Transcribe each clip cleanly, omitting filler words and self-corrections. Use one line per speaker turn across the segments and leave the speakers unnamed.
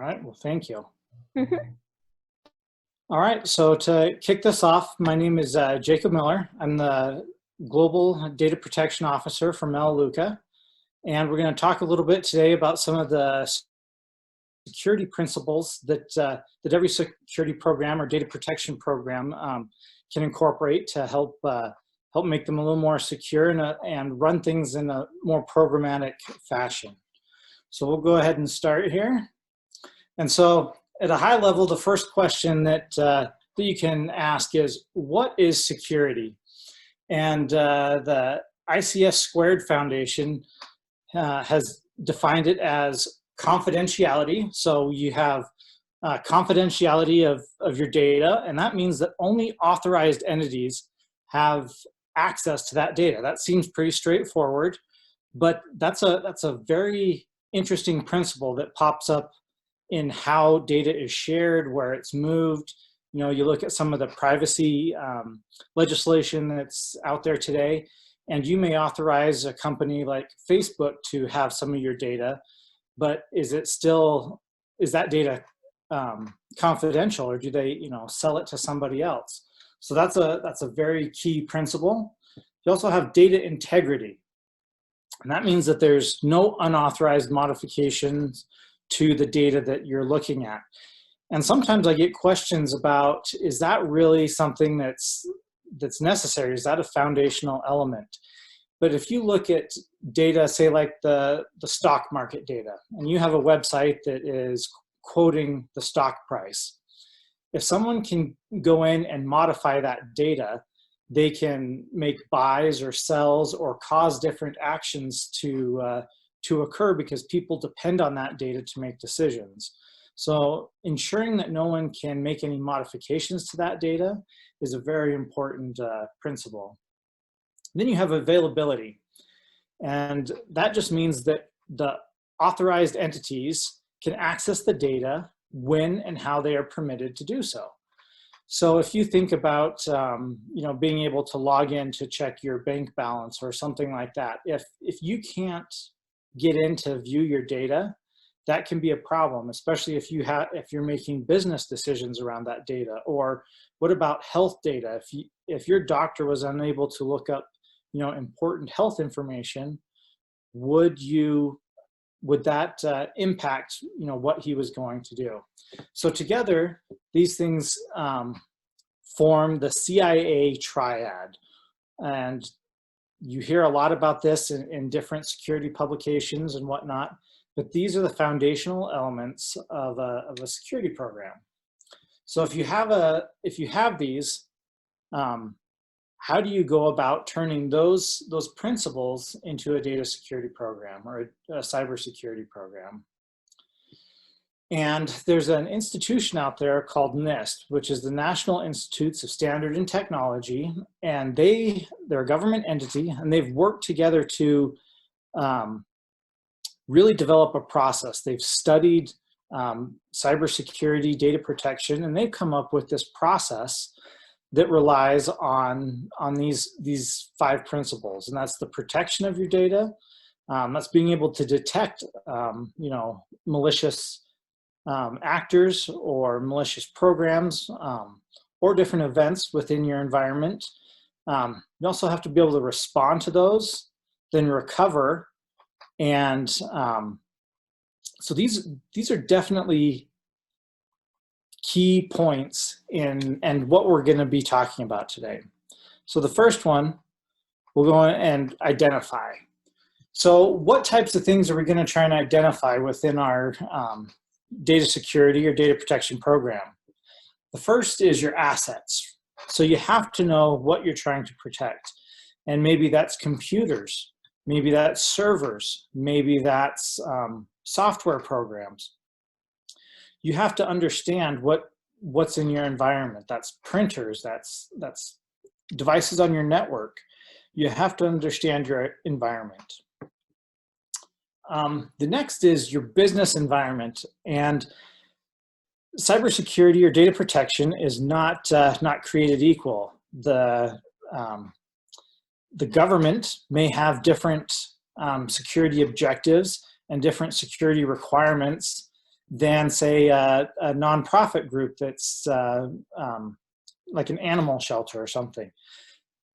right, well, thank you.
Mhm.
All right, so to kick this off, my name is Jacob Miller. I'm the Global Data Protection Officer for Melaleuca, and we're going to talk a little bit today about some of the security principles that every security program or data protection program can incorporate to help make them a little more secure and run things in a more programmatic fashion. So we'll go ahead and start here. And so at a high level, the first question that you can ask is, what is security? And the ICS Squared Foundation has defined it as confidentiality. So you have confidentiality of your data, and that means that only authorized entities have access to that data. That seems pretty straightforward, but that's a very interesting principle that pops up in how data is shared, where it's moved. You know, you look at some of the privacy legislation that's out there today, and you may authorize a company like Facebook to have some of your data, but is that data confidential, or do they, sell it to somebody else? So that's a very key principle. You also have data integrity, and that means that there's no unauthorized modifications to the data that you're looking at. And sometimes I get questions about, is that really something that's necessary? Is that a foundational element? But if you look at data, say like the stock market data, and you have a website that is quoting the stock price, if someone can go in and modify that data, they can make buys or sells or cause different actions to occur because people depend on that data to make decisions. So ensuring that no one can make any modifications to that data is a very important principle. Then you have availability, and that just means that the authorized entities can access the data when and how they are permitted to do so. So if you think about being able to log in to check your bank balance or something like that, if you can't get in to view your data, that can be a problem, especially if you're making business decisions around that data. Or what about health data? If your doctor was unable to look up important health information, would that impact what he was going to do? So together, these things form the CIA triad, and you hear a lot about this in different security publications and whatnot, but these are the foundational elements of a security program. So if you have these, how do you go about turning those principles into a data security program or a cybersecurity program? And there's an institution out there called NIST, which is the National Institutes of Standard and Technology, and they're a government entity, and they've worked together to really develop a process. They've studied cybersecurity, data protection, and they've come up with this process that relies on these 5 principles, and that's the protection of your data. That's being able to detect malicious actors or malicious programs or different events within your environment. You also have to be able to respond to those, then recover, and so these are definitely key points and what we're going to be talking about today. So the first one, we'll go and identify. So what types of things are we going to try and identify within our data security or data protection program? The first is your assets. So you have to know what you're trying to protect. And maybe that's computers, maybe that's servers, maybe that's software programs. You have to understand what's in your environment. That's printers, that's devices on your network. You have to understand your environment. The next is your business environment, and cybersecurity or data protection is not created equal. The government may have different security objectives and different security requirements than say a nonprofit group that's like an animal shelter or something.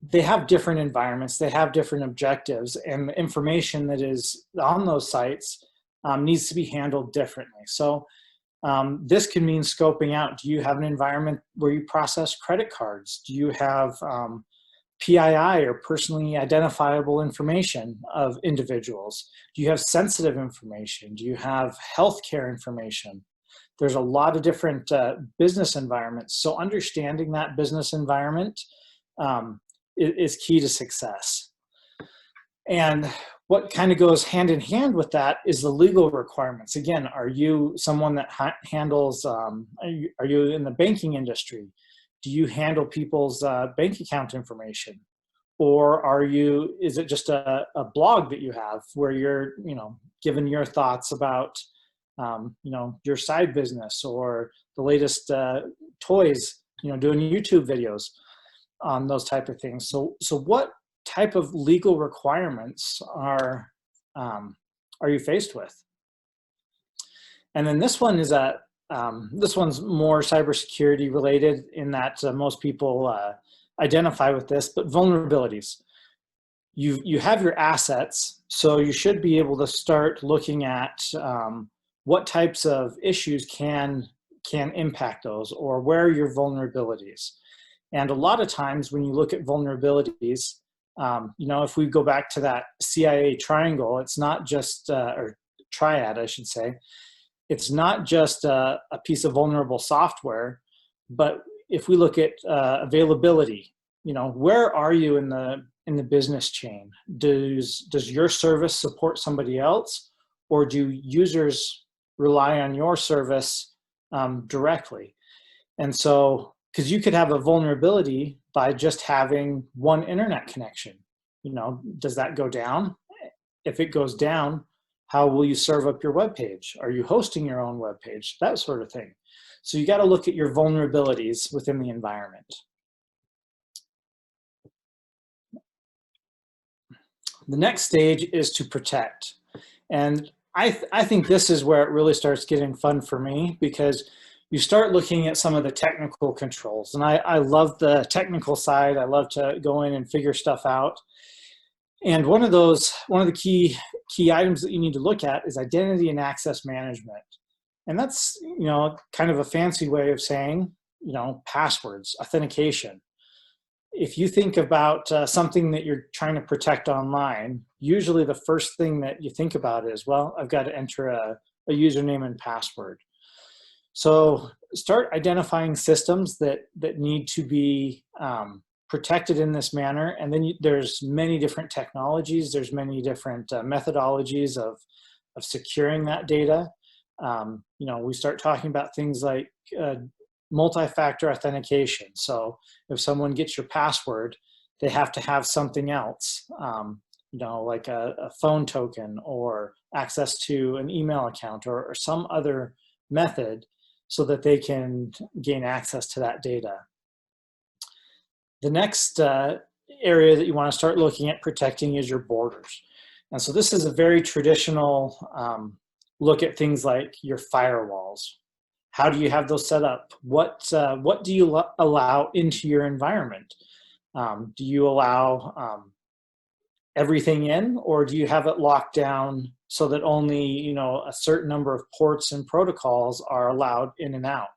They have different environments, they have different objectives, and the information that is on those sites needs to be handled differently. So this can mean scoping out. Do you have an environment where you process credit cards? Do you have PII, or personally identifiable information of individuals? Do you have sensitive information? Do you have healthcare information? There's a lot of different business environments. So understanding that business environment is key to success. And what kind of goes hand in hand with that is the legal requirements. Again, are you someone that handles, are you in the banking industry? Do you handle people's bank account information? Or is it just a blog that you have where you're, giving your thoughts about, your side business or the latest toys, doing YouTube videos on those type of things. So what type of legal requirements are you faced with? And then this one is this one's more cybersecurity related in that most people identify with this, but vulnerabilities. You have your assets, so you should be able to start looking at what types of issues can impact those, or where are your vulnerabilities. And a lot of times when you look at vulnerabilities, if we go back to that CIA triangle, it's not just, or triad, I should say, it's not just a piece of vulnerable software, but if we look at availability, where are you in the business chain? Does your service support somebody else, or do users rely on your service directly? And so, because you could have a vulnerability by just having one internet connection, does that go down? If it goes down, how will you serve up your web page? Are you hosting your own web page? That sort of thing. So you got to look at your vulnerabilities within the environment. The next stage is to protect. And I think this is where it really starts getting fun for me, because you start looking at some of the technical controls. And I love the technical side. I love to go in and figure stuff out. And one of the key items that you need to look at is identity and access management. And that's, kind of a fancy way of saying, passwords, authentication. If you think about something that you're trying to protect online, usually the first thing that you think about is, well, I've got to enter a username and password. So start identifying systems that need to be protected in this manner. And then there's many different technologies. There's many different methodologies of securing that data. We start talking about things like multi-factor authentication. So if someone gets your password, they have to have something else, like a phone token or access to an email account or some other method so that they can gain access to that data. The next area that you want to start looking at protecting is your borders. And so this is a very traditional look at things like your firewalls. How do you have those set up? What do you allow into your environment? Do you allow everything in, or do you have it locked down so that only a certain number of ports and protocols are allowed in and out?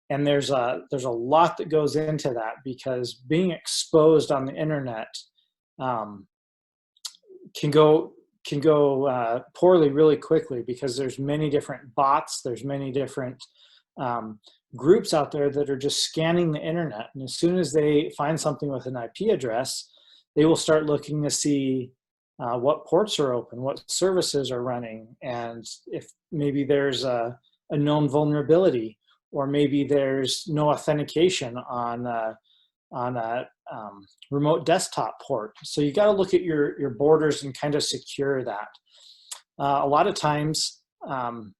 And there's a lot that goes into that, because being exposed on the internet can go poorly really quickly, because there's many different bots, there's many different groups out there that are just scanning the internet. And as soon as they find something with an IP address, they will start looking to see what ports are open, what services are running, and if maybe there's a known vulnerability, or maybe there's no authentication on a remote desktop port. So you got to look at your borders and kind of secure that. A lot of times,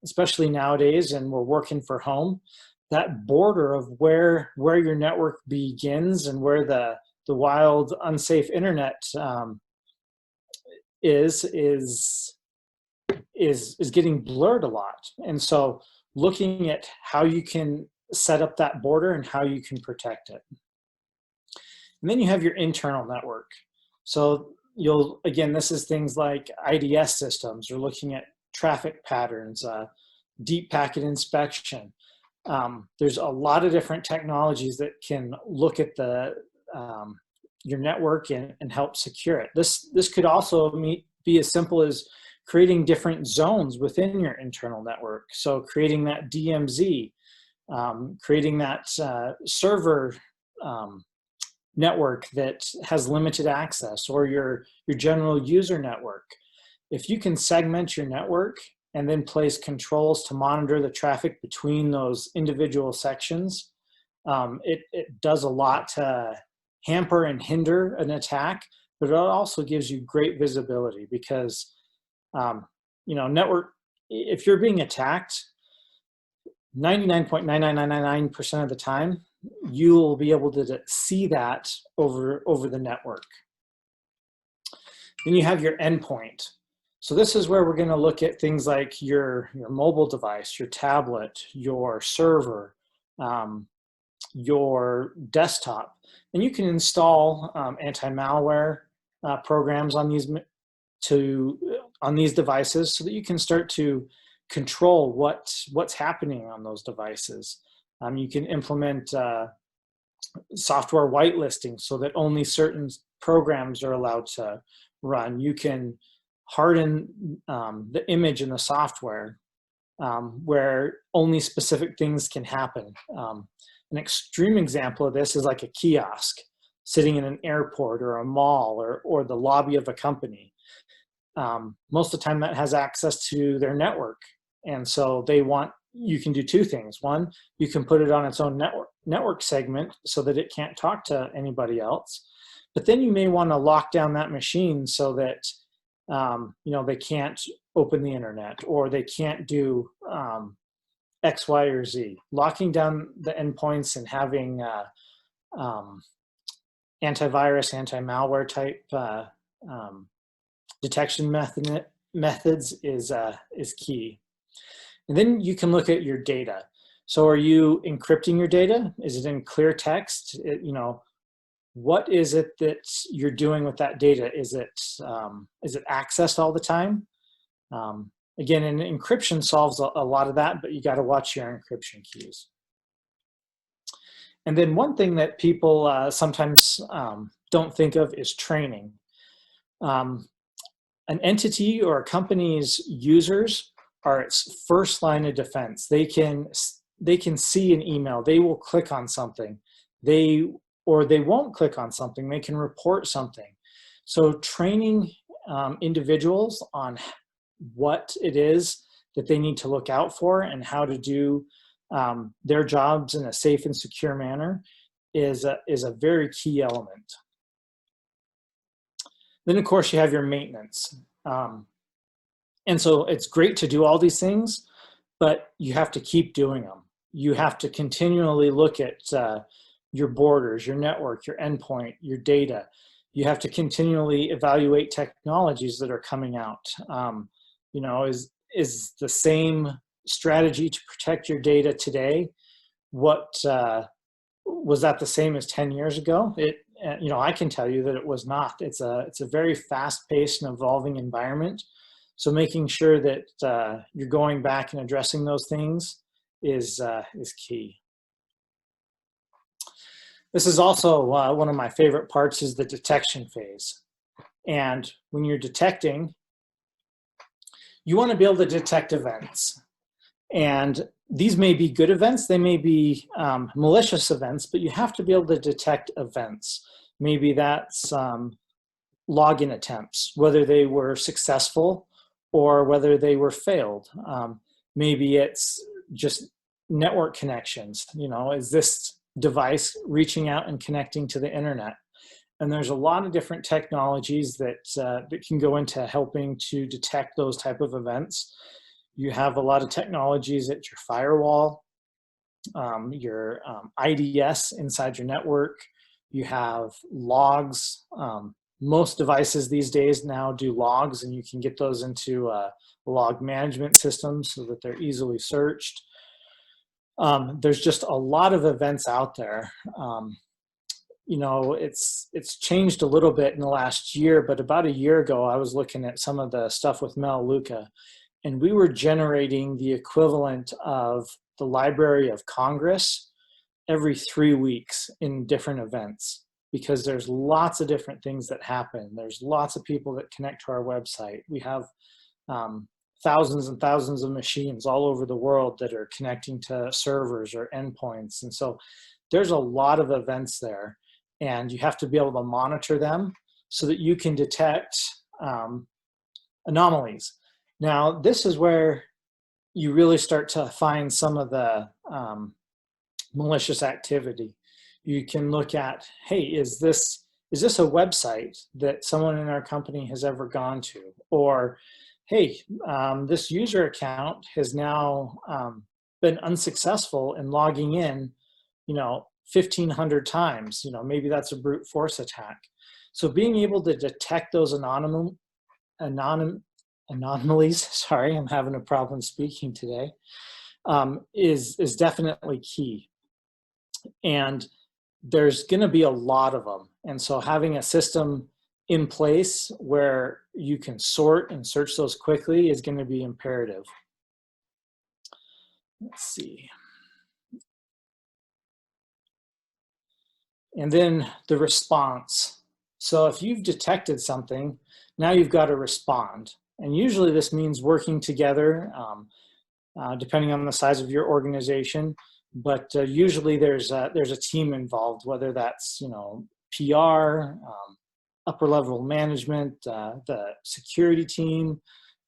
especially nowadays, and we're working for home, that border of where your network begins and where the wild, unsafe internet is getting blurred a lot. And so looking at how you can set up that border and how you can protect it. And then you have your internal network. So again, this is things like IDS systems, or looking at traffic patterns, deep packet inspection. There's a lot of different technologies that can look at your network and help secure it. This could also be as simple as creating different zones within your internal network. So creating that DMZ, creating that server network that has limited access, or your general user network. If you can segment your network and then place controls to monitor the traffic between those individual sections, it does a lot to hamper and hinder an attack, but it also gives you great visibility because, if you're being attacked, 99.99999% of the time, you'll be able to see that over the network. Then you have your endpoint. So this is where we're going to look at things like your mobile device, your tablet, your server, your desktop. And you can install anti-malware programs on these devices so that you can start to control what's happening on those devices. You can implement software whitelisting so that only certain programs are allowed to run. You can harden the image in the software where only specific things can happen. An extreme example of this is like a kiosk sitting in an airport or a mall or the lobby of a company. Most of the time that has access to their network. And so you can do two things. One, you can put it on its own network segment so that it can't talk to anybody else. But then you may want to lock down that machine so that they can't open the internet, or they can't do X, Y, or Z. Locking down the endpoints and having antivirus, anti-malware type detection methods is key. And then you can look at your data. So are you encrypting your data? Is it in clear text? What is it that you're doing with that data? Is it accessed all the time? Again, and encryption solves a lot of that, but you got to watch your encryption keys. And then one thing that people sometimes don't think of is training. An entity or a company's users are its first line of defense. They can see an email. They will click on something. Or they won't click on something. They can report something. So training individuals on what it is that they need to look out for and how to do their jobs in a safe and secure manner is a very key element. Then, of course, you have your maintenance. And so it's great to do all these things, but you have to keep doing them. You have to continually look at your borders, your network, your endpoint, your data. You have to continually evaluate technologies that are coming out. Is the same strategy to protect your data today? Was that the same as 10 years ago? I can tell you that it was not. It's a very fast-paced and evolving environment. So making sure that you're going back and addressing those things is key. This is also one of my favorite parts, is the detection phase. And when you're detecting, you want to be able to detect events. And these may be good events, they may be malicious events, but you have to be able to detect events. Maybe that's login attempts, whether they were successful or whether they were failed. Maybe it's just network connections. Is this device reaching out and connecting to the internet? And there's a lot of different technologies that can go into helping to detect those type of events. You have a lot of technologies at your firewall, your IDS inside your network. You have logs. Most devices these days now do logs, and you can get those into log management systems so that they're easily searched. There's just a lot of events out there. You know, it's changed a little bit in the last year, but about a year ago, I was looking at some of the stuff with Melaleuca, and we were generating the equivalent of the Library of Congress every 3 weeks in different events, because there's lots of different things that happen. There's lots of people that connect to our website. We have thousands and thousands of machines all over the world that are connecting to servers or endpoints. And so there's a lot of events there, and you have to be able to monitor them so that you can detect anomalies. Now, this is where you really start to find some of the malicious activity. You can look at, hey, is this a website that someone in our company has ever gone to? Or, hey, this user account has now been unsuccessful in logging in, 1,500 times. Maybe that's a brute force attack. So being able to detect those anomalies, sorry, I'm having a problem speaking today, is definitely key. And there's going to be a lot of them. And so having a system in place where you can sort and search those quickly is going to be imperative. Let's see. And then the response. So if you've detected something, now you've got to respond. And usually this means working together, depending on the size of your organization. But usually there's a team involved, whether that's PR, upper level management, the security team,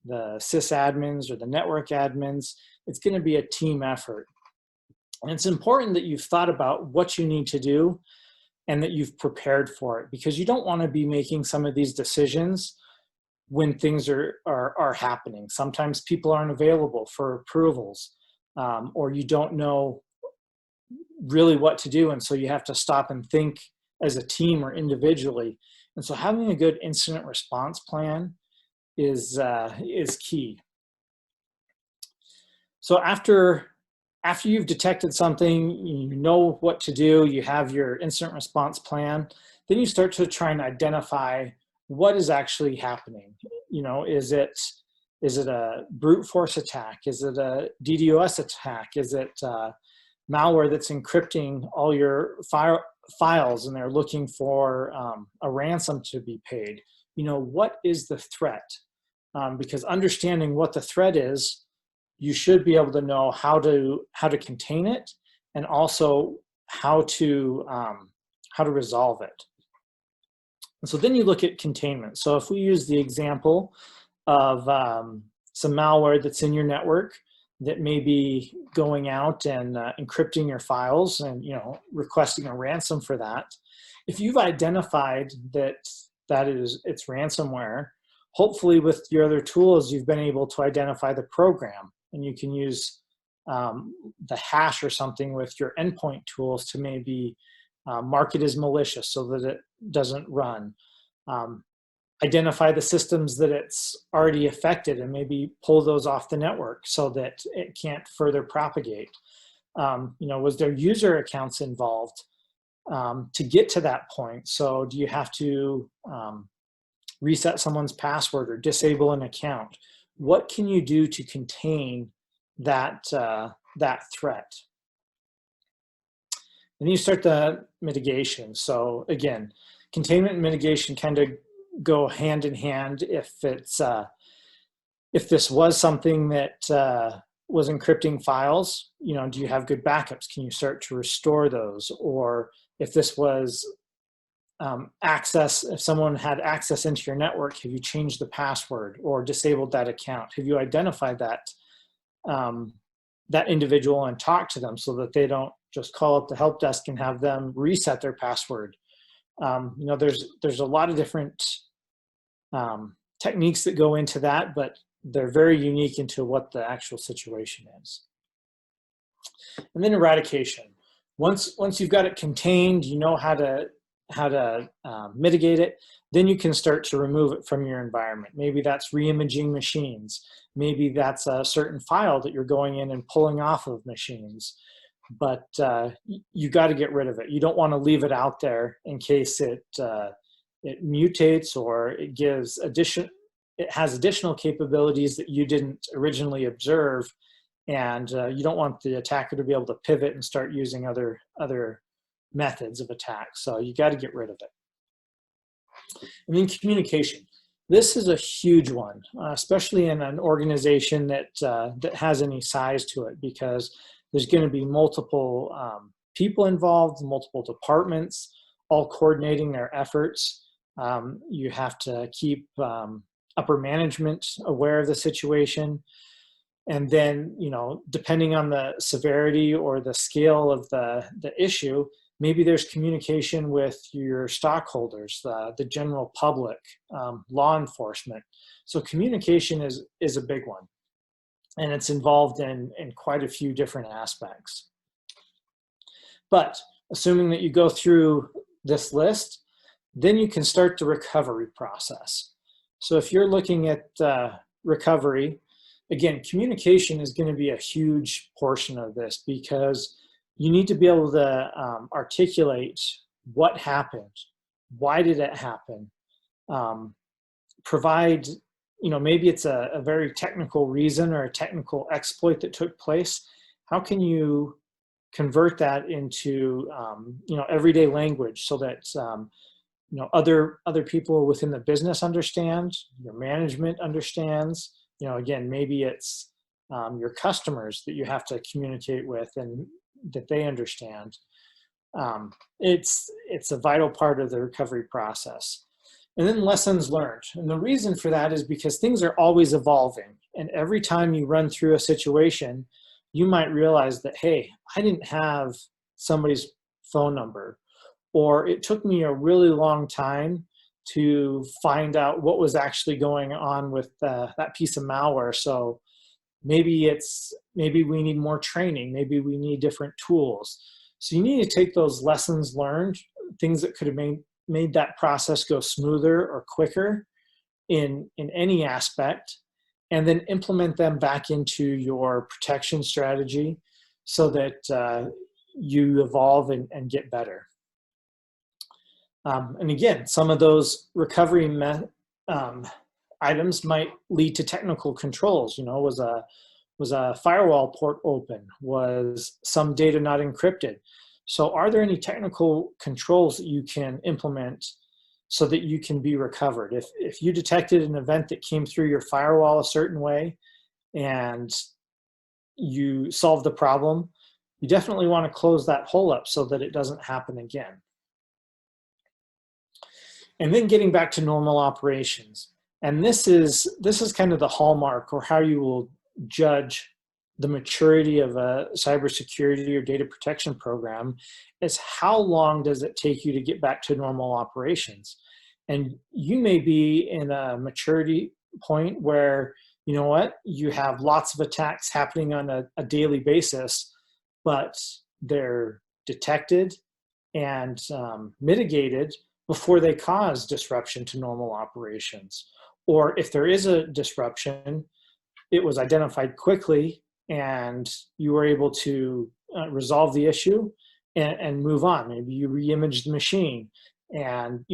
the sysadmins or the network admins. It's going to be a team effort. And it's important that you've thought about what you need to do and that you've prepared for it, because you don't want to be making some of these decisions when things are happening. Sometimes people aren't available for approvals, or you don't know really what to do, and so you have to stop and think as a team or individually. And so having a good incident response plan is key. So after you've detected something, you know what to do, you have your incident response plan, then you start to try and identify what is actually happening. Is it a brute force attack? Is it a DDoS attack? Is it malware that's encrypting all your files and they're looking for a ransom to be paid? What is the threat? Because understanding what the threat is, you should be able to know how to contain it, and also how to resolve it. And so then you look at containment. So if we use the example of some malware that's in your network that may be going out and encrypting your files and requesting a ransom for that, if you've identified that it's ransomware, hopefully with your other tools you've been able to identify the program, and you can use the hash or something with your endpoint tools to maybe mark it as malicious so that it doesn't run. Identify the systems that it's already affected and maybe pull those off the network so that it can't further propagate. Was there user accounts involved to get to that point? So do you have to reset someone's password or disable an account? What can you do to contain that threat? And then you start the mitigation. So again, containment and mitigation kind of go hand in hand. If this was something that was encrypting files, do you have good backups? Can you start to restore those? Or if this was if someone had access into your network, have you changed the password or disabled that account? Have you identified that individual and talked to them so that they don't just call up the help desk and have them reset their password? There's a lot of different techniques that go into that, but they're very unique into what the actual situation is. And then eradication. Once you've got it contained, you know how to mitigate it. Then you can start to remove it from your environment. Maybe that's re-imaging machines. Maybe that's a certain file that you're going in and pulling off of machines. But you got to get rid of it. You don't want to leave it out there in case it mutates or it has additional capabilities that you didn't originally observe, and you don't want the attacker to be able to pivot and start using other methods of attack. So you got to get rid of it. And then communication. This is a huge one, especially in an organization that has any size to it, because there's going to be multiple people involved, multiple departments, all coordinating their efforts. You have to keep upper management aware of the situation. And then, depending on the severity or the scale of the issue, maybe there's communication with your stockholders, the general public, law enforcement. So communication is a big one, and it's involved in quite a few different aspects. But assuming that you go through this list, then you can start the recovery process. So if you're looking at recovery, again, communication is going to be a huge portion of this, because you need to be able to articulate what happened, why did it happen, provide, maybe it's a very technical reason or a technical exploit that took place. How can you convert that into everyday language so that other people within the business understand, your management understands. Again, maybe it's your customers that you have to communicate with and that they understand. It's a vital part of the recovery process. And then lessons learned. And the reason for that is because things are always evolving. And every time you run through a situation, you might realize that, hey, I didn't have somebody's phone number, or it took me a really long time to find out what was actually going on with that piece of malware. So maybe we need more training, maybe we need different tools. So you need to take those lessons learned, things that could have made that process go smoother or quicker in any aspect, and then implement them back into your protection strategy so that you evolve and get better. And again, some of those recovery items might lead to technical controls. Was a firewall port open? Was some data not encrypted? So are there any technical controls that you can implement so that you can be recovered? If you detected an event that came through your firewall a certain way and you solve the problem, you definitely want to close that hole up so that it doesn't happen again. And then getting back to normal operations. And this is kind of the hallmark, or how you will judge the maturity of a cybersecurity or data protection program, is how long does it take you to get back to normal operations? And you may be in a maturity point where, you have lots of attacks happening on a daily basis, but they're detected and mitigated before they cause disruption to normal operations. Or if there is a disruption, it was identified quickly and you were able to resolve the issue and move on. Maybe you re-imaged the machine and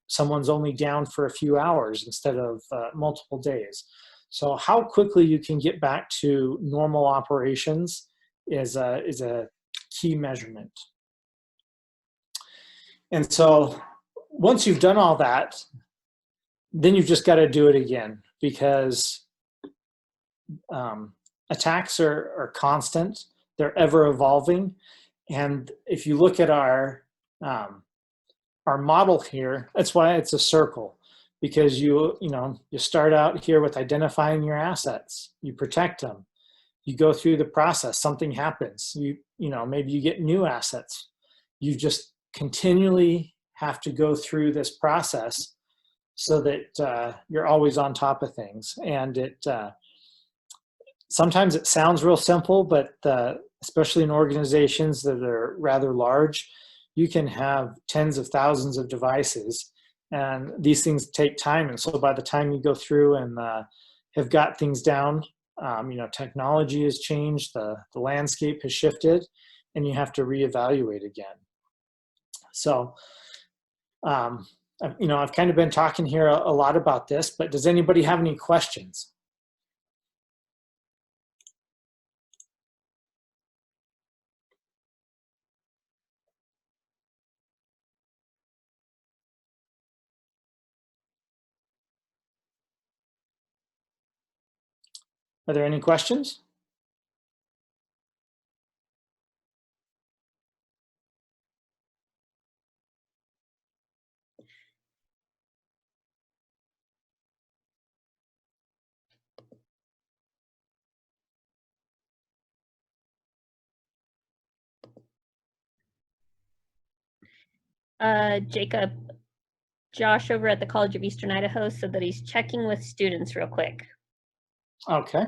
someone's only down for a few hours instead of multiple days. So how quickly you can get back to normal operations is a key measurement. And so once you've done all that, then you've just got to do it again, because attacks are constant, they're ever evolving. And if you look at our model here, that's why it's a circle, because you start out here with identifying your assets, you protect them, you go through the process, something happens, maybe you get new assets, you just continually have to go through this process so that you're always on top of things. And sometimes it sounds real simple, but especially in organizations that are rather large, you can have tens of thousands of devices, and these things take time. And so by the time you go through and have got things down, technology has changed, the landscape has shifted, and you have to reevaluate again. So, I've kind of been talking here a lot about this, but does anybody have any questions? Are there any questions?
Jacob, Josh over at the College of Eastern Idaho said that he's checking with students real quick.
Okay.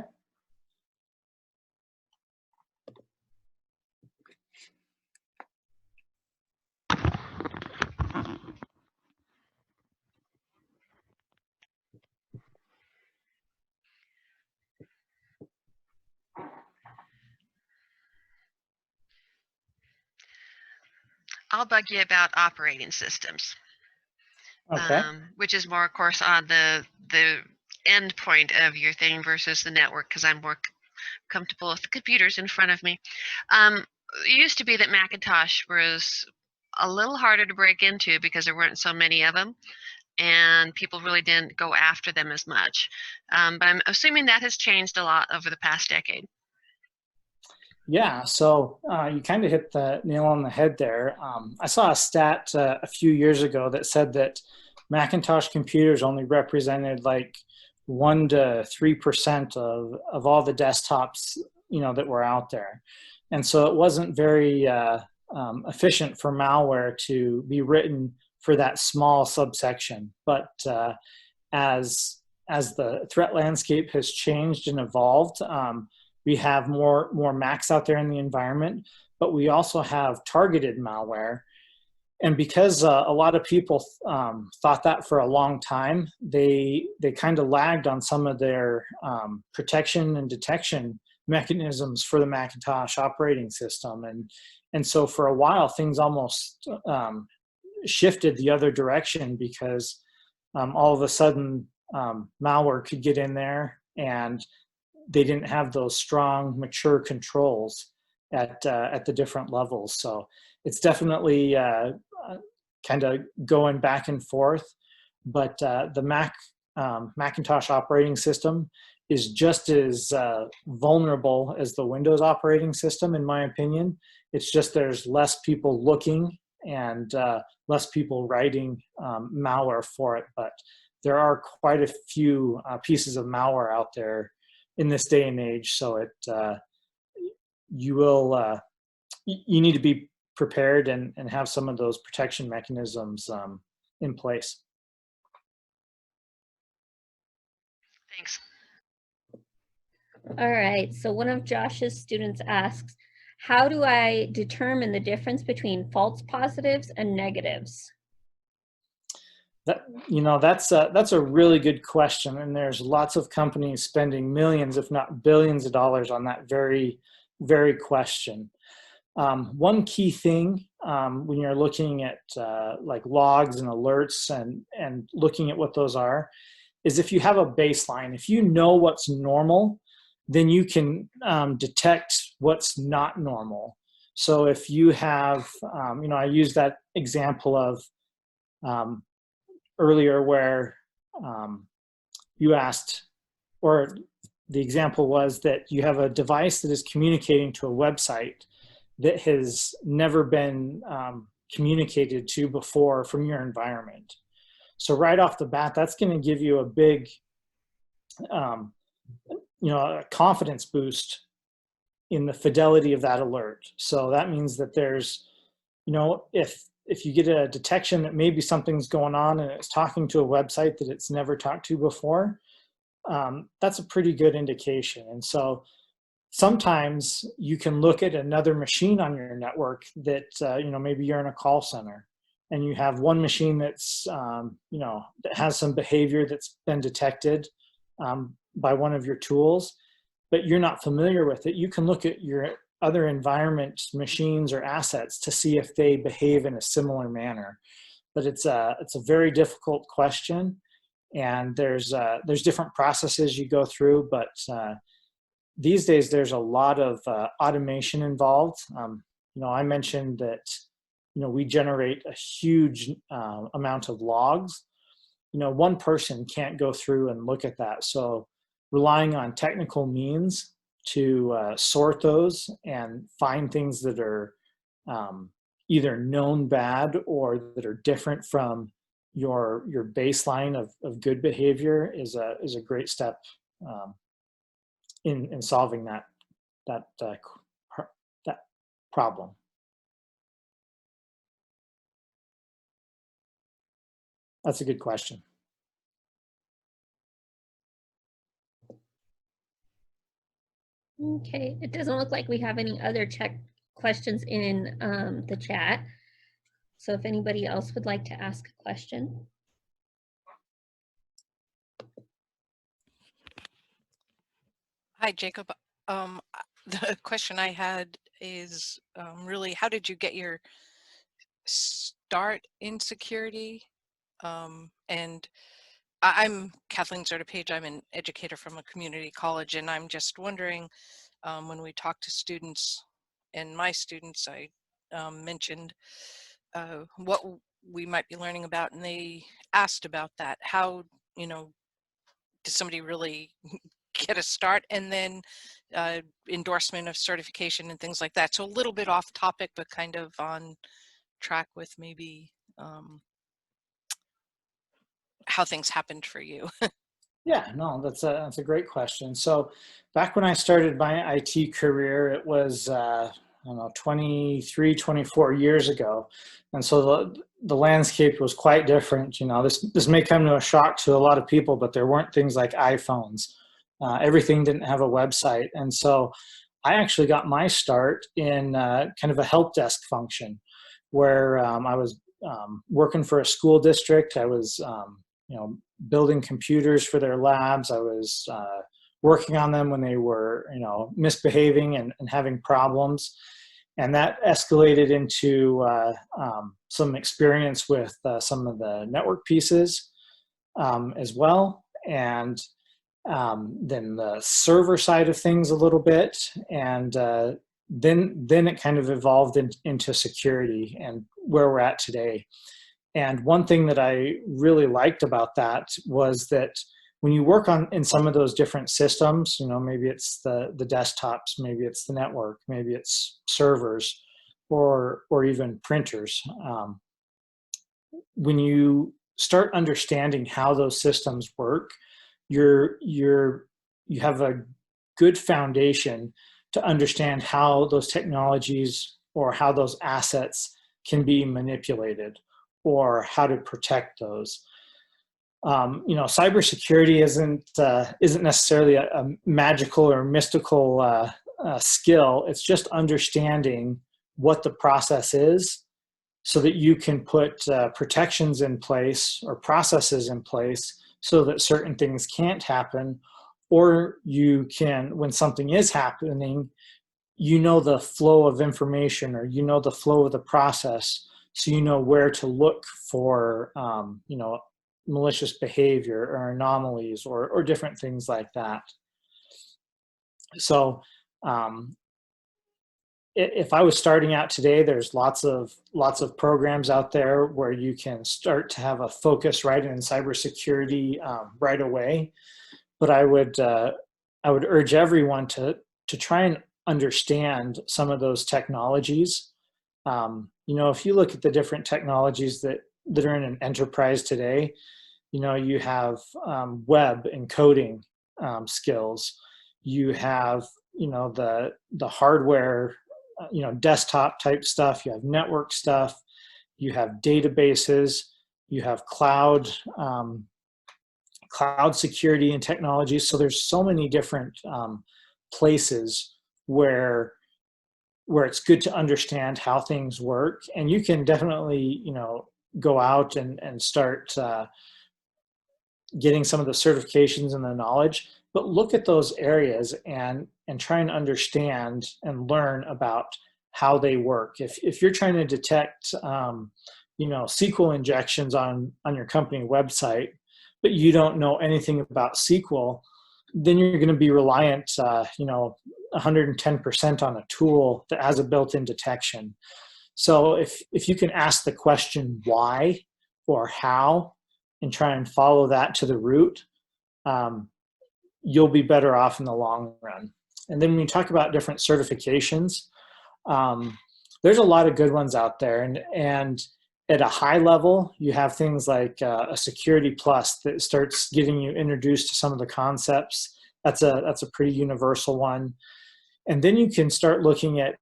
I'll bug you about operating systems,
Okay.
which is more, of course, on the end point of your thing versus the network, because I'm more comfortable with the computers in front of me. It used to be that Macintosh was a little harder to break into because there weren't so many of them, and people really didn't go after them as much. But I'm assuming that has changed a lot over the past decade.
Yeah, so you kind of hit the nail on the head there. I saw a stat a few years ago that said that Macintosh computers only represented like 1 to 3% of all the desktops, that were out there. And so it wasn't very efficient for malware to be written for that small subsection. But as the threat landscape has changed and evolved, we have more Macs out there in the environment, but we also have targeted malware. And because a lot of people thought that for a long time, they kind of lagged on some of their protection and detection mechanisms for the Macintosh operating system. And so for a while, things almost shifted the other direction because all of a sudden malware could get in there, and they didn't have those strong, mature controls at the different levels. So it's definitely kind of going back and forth. But the Macintosh operating system is just as vulnerable as the Windows operating system, in my opinion. It's just there's less people looking and less people writing malware for it. But there are quite a few pieces of malware out there in this day and age. So you need to be prepared and have some of those protection mechanisms in place.
Thanks.
All right, so one of Josh's students asks, how do I determine the difference between false positives and negatives?
That's a really good question, and there's lots of companies spending millions, if not billions, of dollars on that very, very question. One key thing when you're looking at like logs and alerts and looking at what those are, is if you have a baseline. If you know what's normal, then you can detect what's not normal. So if you have, I use that example of earlier where you asked, or the example was that you have a device that is communicating to a website that has never been communicated to before from your environment. So right off the bat, that's going to give you a big, a confidence boost in the fidelity of that alert. So that means that there's, if you get a detection that maybe something's going on and it's talking to a website that it's never talked to before, that's a pretty good indication. And so sometimes you can look at another machine on your network that, maybe you're in a call center and you have one machine that's, that has some behavior that's been detected by one of your tools, but you're not familiar with it. You can look at your other environment machines or assets to see if they behave in a similar manner. But it's a very difficult question, and there's different processes you go through, but these days there's a lot of automation involved. I mentioned that we generate a huge amount of logs. One person can't go through and look at that, so relying on technical means to sort those and find things that are either known bad or that are different from your baseline of good behavior is a great step in solving that problem. That's a good question.
Okay, it doesn't look like we have any other tech questions in the chat. So if anybody else would like to ask a question.
Hi, Jacob. The question I had is really, how did you get your start in security? And I'm Kathleen Zerta-Page. I'm an educator from a community college, and I'm just wondering, when we talk to students, and my students, I mentioned what we might be learning about, and they asked about that. How, does somebody really get a start, and then endorsement of certification and things like that? So a little bit off topic, but kind of on track with maybe how things happened for you.
Yeah, no, that's a great question. So back when I started my IT career, it was, 23, 24 years ago. And so the landscape was quite different. This may come to a shock to a lot of people, but there weren't things like iPhones. Everything didn't have a website. And so I actually got my start in kind of a help desk function where I was working for a school district. I was, building computers for their labs. I was working on them when they were, misbehaving and having problems. And that escalated into some experience with some of the network pieces as well. And then the server side of things a little bit. And then it kind of evolved into security and where we're at today. And one thing that I really liked about that was that when you work in some of those different systems, maybe it's the desktops, maybe it's the network, maybe it's servers, or even printers. When you start understanding how those systems work, you have a good foundation to understand how those technologies or how those assets can be manipulated, or how to protect those. Cybersecurity isn't necessarily a magical or mystical skill. It's just understanding what the process is so that you can put protections in place or processes in place so that certain things can't happen, or you can, when something is happening, the flow of information, or the flow of the process, so you know where to look for malicious behavior or anomalies or different things like that. So if I was starting out today, there's lots of programs out there where you can start to have a focus right in cybersecurity right away. But I would urge everyone to try and understand some of those technologies. If you look at the different technologies that are in an enterprise today, you have web encoding skills. You have, the hardware, desktop type stuff. You have network stuff. You have databases. You have cloud security and technology. So there's so many different places where it's good to understand how things work. And you can definitely, go out and start getting some of the certifications and the knowledge, but look at those areas and try and understand and learn about how they work. If you're trying to detect, SQL injections on your company website, but you don't know anything about SQL, then you're going to be reliant, 110% on a tool that has a built-in detection. So if you can ask the question why or how and try and follow that to the root, you'll be better off in the long run. And then when you talk about different certifications, there's a lot of good ones out there. And at a high level, you have things like a Security Plus that starts getting you introduced to some of the concepts. That's a pretty universal one. And then you can start looking at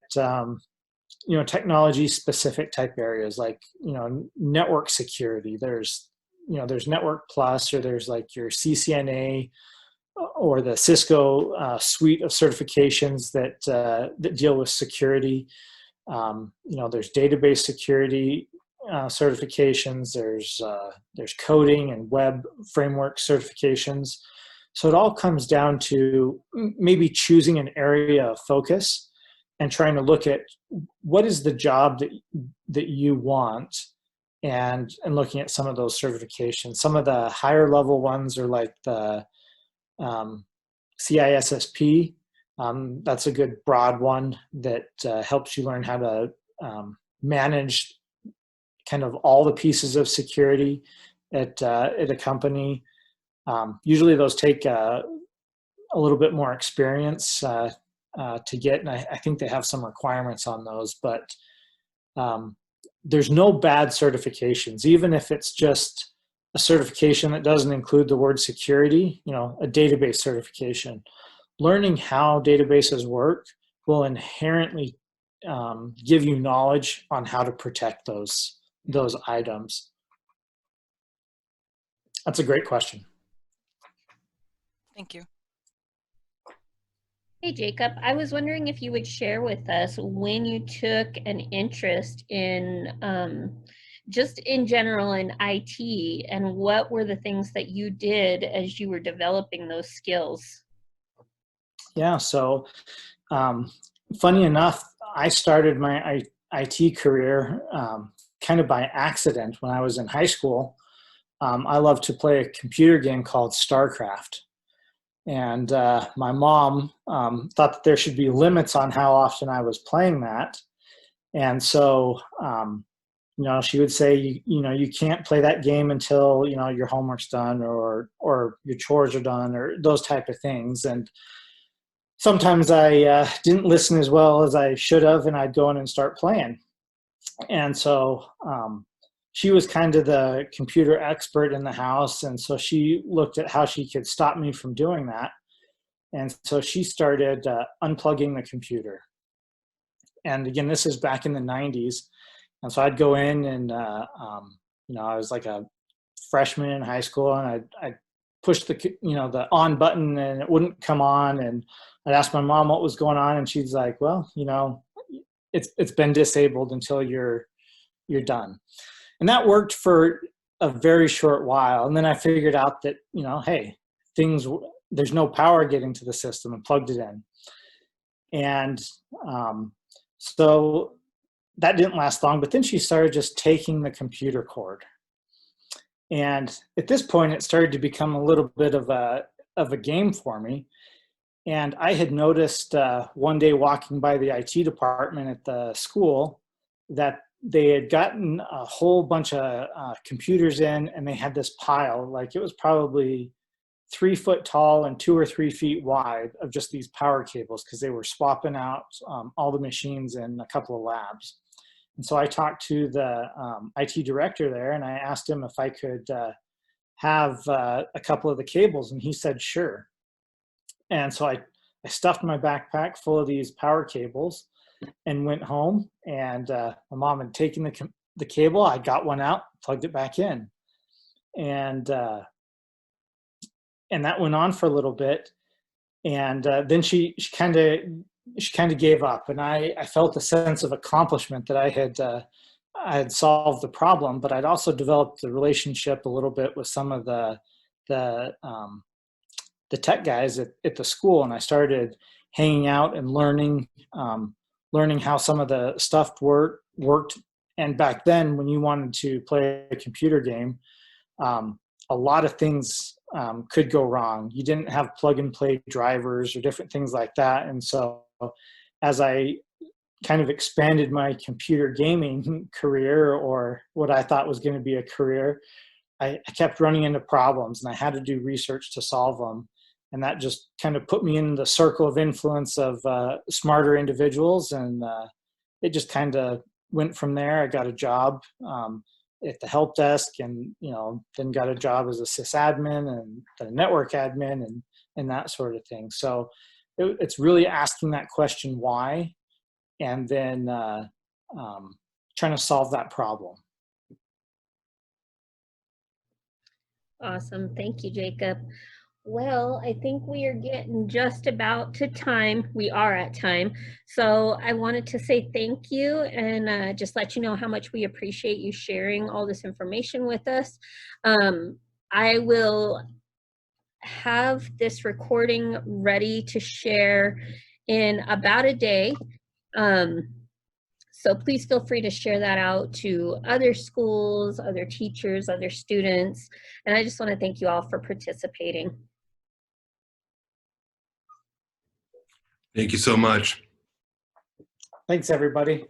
technology specific type areas like network security. There's Network Plus, or there's like your CCNA or the Cisco suite of certifications that deal with security. There's database security certifications. There's coding and web framework certifications. So it all comes down to maybe choosing an area of focus and trying to look at what is the job that you want, and looking at some of those certifications. Some of the higher level ones are like the CISSP. That's a good broad one that helps you learn how to manage kind of all the pieces of security at a company. Usually those take a little bit more experience to get, and I think they have some requirements on those, but there's no bad certifications, even if it's just a certification that doesn't include the word security, a database certification. Learning how databases work will inherently give you knowledge on how to protect those items. That's a great question.
Thank you.
Hey, Jacob, I was wondering if you would share with us when you took an interest in just in general in IT, and what were the things that you did as you were developing those skills?
Yeah, so funny enough, I started my IT career kind of by accident when I was in high school. I loved to play a computer game called StarCraft. And my mom thought that there should be limits on how often I was playing that. And so, she would say, you can't play that game until, your homework's done or your chores are done, or those type of things. And sometimes I didn't listen as well as I should have, and I'd go in and start playing. And so she was kind of the computer expert in the house, and so she looked at how she could stop me from doing that. And so she started unplugging the computer. And again, this is back in the 90s. And so I'd go in and, I was like a freshman in high school, and I'd push the on button and it wouldn't come on. And I'd ask my mom what was going on, and she's like, well, it's been disabled until you're done. And that worked for a very short while. And then I figured out that, hey, there's no power getting to the system, and plugged it in. And so that didn't last long, but then she started just taking the computer cord. And at this point, it started to become a little bit of a game for me. And I had noticed one day walking by the IT department at the school that they had gotten a whole bunch of computers in, and they had this pile, like it was probably 3 foot tall and 2 or 3 feet wide, of just these power cables, because they were swapping out all the machines in a couple of labs. And so I talked to the IT director there, and I asked him if I could have a couple of the cables, and he said, sure. And so I stuffed my backpack full of these power cables and went home, and my mom had taken the cable. I got one out, plugged it back in. And that went on for a little bit. And then she kind of she kind of gave up, and I felt a sense of accomplishment that I had solved the problem, but I'd also developed the relationship a little bit with some of the tech guys at the school, and I started hanging out and learning how some of the stuff worked. And back then, when you wanted to play a computer game, a lot of things could go wrong. You didn't have plug and play drivers or different things like that. And so as I kind of expanded my computer gaming career, or what I thought was going to be a career, I kept running into problems, and I had to do research to solve them. And that just kind of put me in the circle of influence of smarter individuals. And it just kind of went from there. I got a job at the help desk, and then got a job as a sysadmin and a network admin and that sort of thing. So it's really asking that question, why, and then trying to solve that problem.
Awesome. Thank you, Jacob. Well, I think we are getting just about to time. We are at time. So I wanted to say thank you, and just let you know how much we appreciate you sharing all this information with us. I will have this recording ready to share in about a day. So please feel free to share that out to other schools, other teachers, other students. And I just want to thank you all for participating.
Thank you so much.
Thanks, everybody.